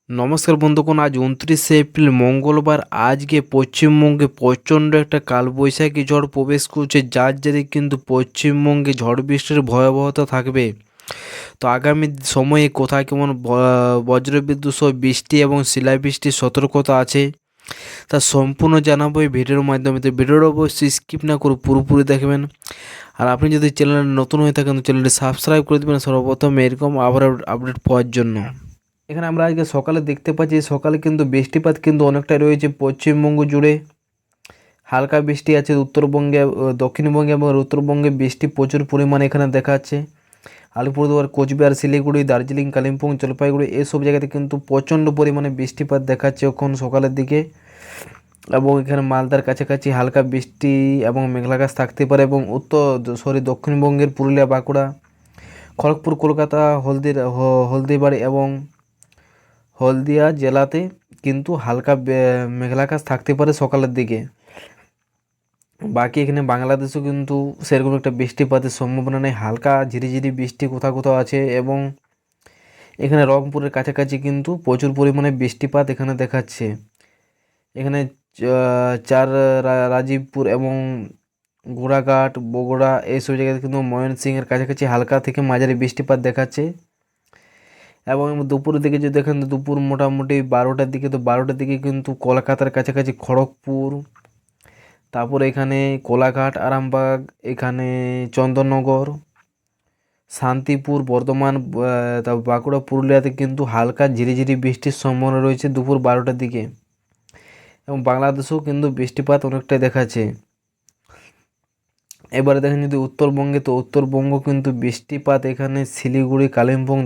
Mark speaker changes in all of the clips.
Speaker 1: নমস্কার বন্ধুগণ, আজ 29শে এপ্রিল মঙ্গলবার। আজকে পশ্চিমবঙ্গে প্রচণ্ড একটা কালবৈশাখী ঝড় প্রবেশ করছে, যার জেরে কিন্তু পশ্চিমবঙ্গে ঝড় বৃষ্টির ভয়াবহতা থাকবে। তো আগামী সময়ে কোথায় কেমন বজ্রবিদ্যুৎ সহ বৃষ্টি এবং শিলাবৃষ্টির সতর্কতা আছে, তা সম্পূর্ণ জানাবো এই ভিডিওর মাধ্যমে। তো ভিডিওটা অবশ্যই স্কিপ না করে পুরোপুরি দেখবেন। আর আপনি যদি চ্যানেলে নতুন হয়ে থাকেন তো চ্যানেলটি সাবস্ক্রাইব করে দেবেন সর্বপ্রথম এরকম আবার আপডেট পাওয়ার জন্য। এখানে আমরা আজকে সকালে দেখতে পাচ্ছি, সকালে কিন্তু বৃষ্টিপাত কিন্তু অনেকটাই রয়েছে পশ্চিমবঙ্গ জুড়ে। হালকা বৃষ্টি আছে উত্তরবঙ্গে, দক্ষিণবঙ্গে এবং উত্তরবঙ্গে বৃষ্টি প্রচুর পরিমাণে এখানে দেখা যাচ্ছে। আলিপুরদুয়ার, কোচবিহার, শিলিগুড়ি, দার্জিলিং, কালিম্পং, জলপাইগুড়ি এসব জায়গাতে কিন্তু প্রচণ্ড পরিমাণে বৃষ্টিপাত দেখাচ্ছে এখন সকালের দিকে। এবং এখানে মালদার কাছাকাছি হালকা বৃষ্টি এবং মেঘলা আকাশ থাকতে পারে। এবং দক্ষিণবঙ্গের পুরুলিয়া, বাঁকুড়া, খড়গপুর, কলকাতা, হলদিবাড়ি এবং হলদিয়া জেলাতে কিন্তু হালকা মেঘলা আকাশ থাকতে পারে সকালের দিকে। বাকি এখানে বাংলাদেশেও কিন্তু সেরকম একটা বৃষ্টিপাতের সম্ভাবনা নেই, হালকা ঝিরিঝিরি বৃষ্টি কোথাও কোথাও আছে। এবং এখানে রংপুরের কাছাকাছি কিন্তু প্রচুর পরিমাণে বৃষ্টিপাত এখানে দেখাচ্ছে। এখানে রাজীবপুর এবং গোড়াঘাট, বগুড়া এইসব জায়গাতে কিন্তু ময়মনসিংহের কাছাকাছি হালকা থেকে মাঝারি বৃষ্টিপাত দেখাচ্ছে। এবং দুপুরের দিকে যদি দেখেন তো দুপুর মোটামুটি 12টার দিকে, তো 12টার দিকে কিন্তু কলকাতার কাছাকাছি খড়গপুর, তারপর এখানে কোলাঘাট, আরামবাগ, এখানে চন্দননগর, শান্তিপুর, বর্ধমান, তারপর বাঁকুড়া, পুরুলিয়াতে কিন্তু হালকা ঝিরিঝিরি বৃষ্টির সম্ভাবনা রয়েছে দুপুর 12টার দিকে। এবং বাংলাদেশেও কিন্তু বৃষ্টিপাত অনেকটাই দেখাচ্ছে। এবারে দেখেন যদি উত্তরবঙ্গে, তো উত্তরবঙ্গ কিন্তু বৃষ্টিপাত এখানে শিলিগুড়ি, কালিম্পং,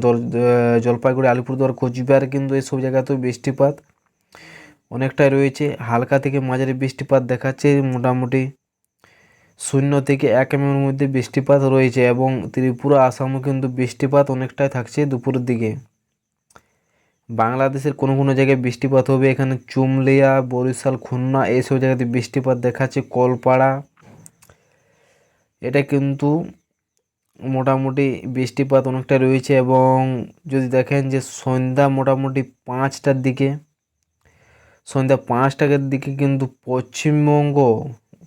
Speaker 1: জলপাইগুড়ি, আলিপুরদুয়ার, কোচবিহার কিন্তু এইসব জায়গাতেও বৃষ্টিপাত অনেকটাই রয়েছে। হালকা থেকে মাঝারি বৃষ্টিপাত দেখাচ্ছে, মোটামুটি 0 থেকে 1 mm মধ্যে বৃষ্টিপাত রয়েছে। এবং ত্রিপুরা, আসামও কিন্তু বৃষ্টিপাত অনেকটাই থাকছে দুপুরের দিকে। বাংলাদেশের কোনো কোনো জায়গায় বৃষ্টিপাত হবে, এখানে চুমলিয়া, বরিশাল, খুলনা এইসব জায়গাতে বৃষ্টিপাত দেখাচ্ছে। কলপাড়া, এটা কিন্তু মোটামুটি বৃষ্টিপাত অনেকটা রয়েছে। এবং যদি দেখেন যে সন্ধ্যা মোটামুটি 5টার দিকে, সন্ধ্যা 5টার দিকে কিন্তু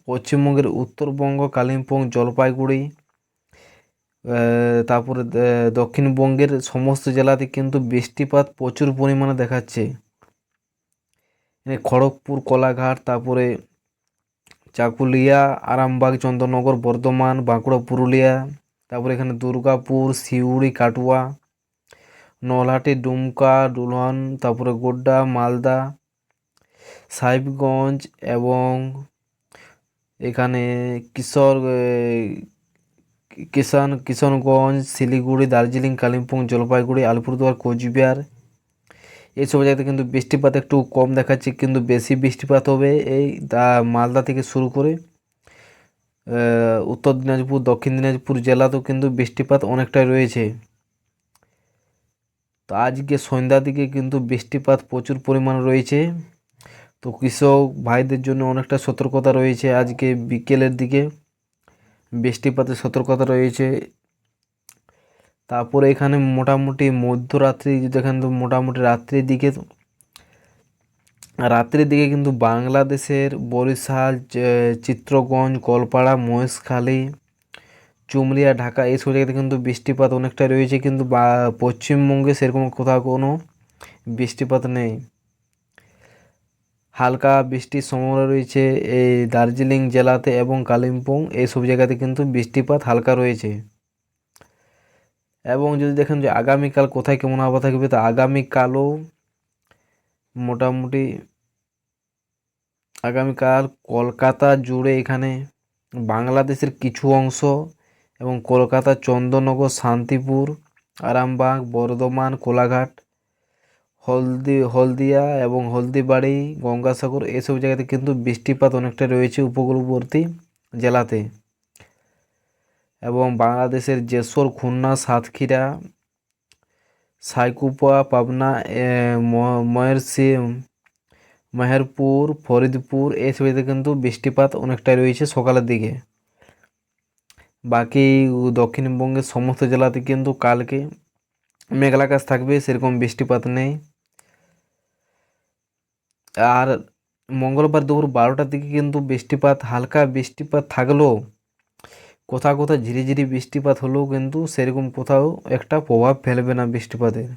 Speaker 1: পশ্চিমবঙ্গের উত্তরবঙ্গ, কালিম্পং, জলপাইগুড়ি, তারপরে দক্ষিণবঙ্গের সমস্ত জেলাতে কিন্তু বৃষ্টিপাত প্রচুর পরিমাণে দেখাচ্ছে। খড়গপুর, কোলাঘাট, তারপরে চাকুলিয়া, আরামবাগ, চন্দননগর, বর্ধমান, বাঁকুড়া, পুরুলিয়া, তারপরে এখানে দুর্গাপুর, সিউড়ি, কাটুয়া, নলহাটি, ডুমকা, ডুলন, তারপরে গোড্ডা, মালদা, সাহেবগঞ্জ এবং এখানে কিষানগঞ্জ, শিলিগুড়ি, দার্জিলিং, কালিম্পং, জলপাইগুড়ি, আলিপুরদুয়ার, কোচবিহার এইসব জায়গাতে কিন্তু বৃষ্টিপাত একটু কম দেখাচ্ছে, কিন্তু বেশি বৃষ্টিপাত হবে এই মালদা থেকে শুরু করে উত্তর দিনাজপুর, দক্ষিণ দিনাজপুর জেলাতেও কিন্তু বৃষ্টিপাত অনেকটাই রয়েছে। তো আজকে সন্ধ্যার দিকে কিন্তু বৃষ্টিপাত প্রচুর পরিমাণ রয়েছে। তো কৃষক ভাইদের জন্য অনেকটা সতর্কতা রয়েছে, আজকে বিকেলের দিকে বৃষ্টিপাতের সতর্কতা রয়েছে। তারপরে এখানে মোটামুটি মধ্যরাত্রি দেখেন তো মোটামুটি রাত্রির দিকে কিন্তু বাংলাদেশের বরিশাল, চিত্রগঞ্জ, কলপাড়া, মহেশখালী, চুমলিয়া, ঢাকা এইসব জায়গাতে কিন্তু বৃষ্টিপাত অনেকটা রয়েছে। কিন্তু পশ্চিমবঙ্গে সেরকম কোথাও কোনো বৃষ্টিপাত নেই। হালকা বৃষ্টির সম্ভাবনা রয়েছে এই দার্জিলিং জেলাতে এবং কালিম্পং এইসব জায়গাতে কিন্তু বৃষ্টিপাত হালকা রয়েছে। এবং যদি দেখেন যে আগামীকাল কোথায় কেমন আবহাওয়া থাকবে, তো আগামীকালও মোটামুটি আগামীকাল কলকাতা জুড়ে, এখানে বাংলাদেশের কিছু অংশ এবং কলকাতা, চন্দননগর, শান্তিপুর, আরামবাগ, বর্ধমান, কোলাঘাট, হলদিয়া এবং হলদিবাড়ি, গঙ্গাসাগর এসব জায়গাতে কিন্তু বৃষ্টিপাত অনেকটা রয়েছে উপকূলবর্তী জেলাতে। এবং বাংলাদেশের যশোর, খুলনা, সাতক্ষীরা, সাইকুপা, পাবনা, মেহেরপুর, ফরিদপুর এইসব জায়গাতে কিন্তু বৃষ্টিপাত অনেকটাই রয়েছে সকালের দিকে। বাকি দক্ষিণবঙ্গের সমস্ত জেলাতে কিন্তু কালকে মেঘলা আকাশ থাকবে, সেরকম বৃষ্টিপাত নেই। আর মঙ্গলবার দুপুর 12টার দিকে কিন্তু বৃষ্টিপাত, হালকা বৃষ্টিপাত থাকলেও কোথাও কোথাও ঝিরিঝিরি বৃষ্টিপাত হলেও কিন্তু সেরকম কোথাও একটা প্রভাব ফেলবে না বৃষ্টিপাতের।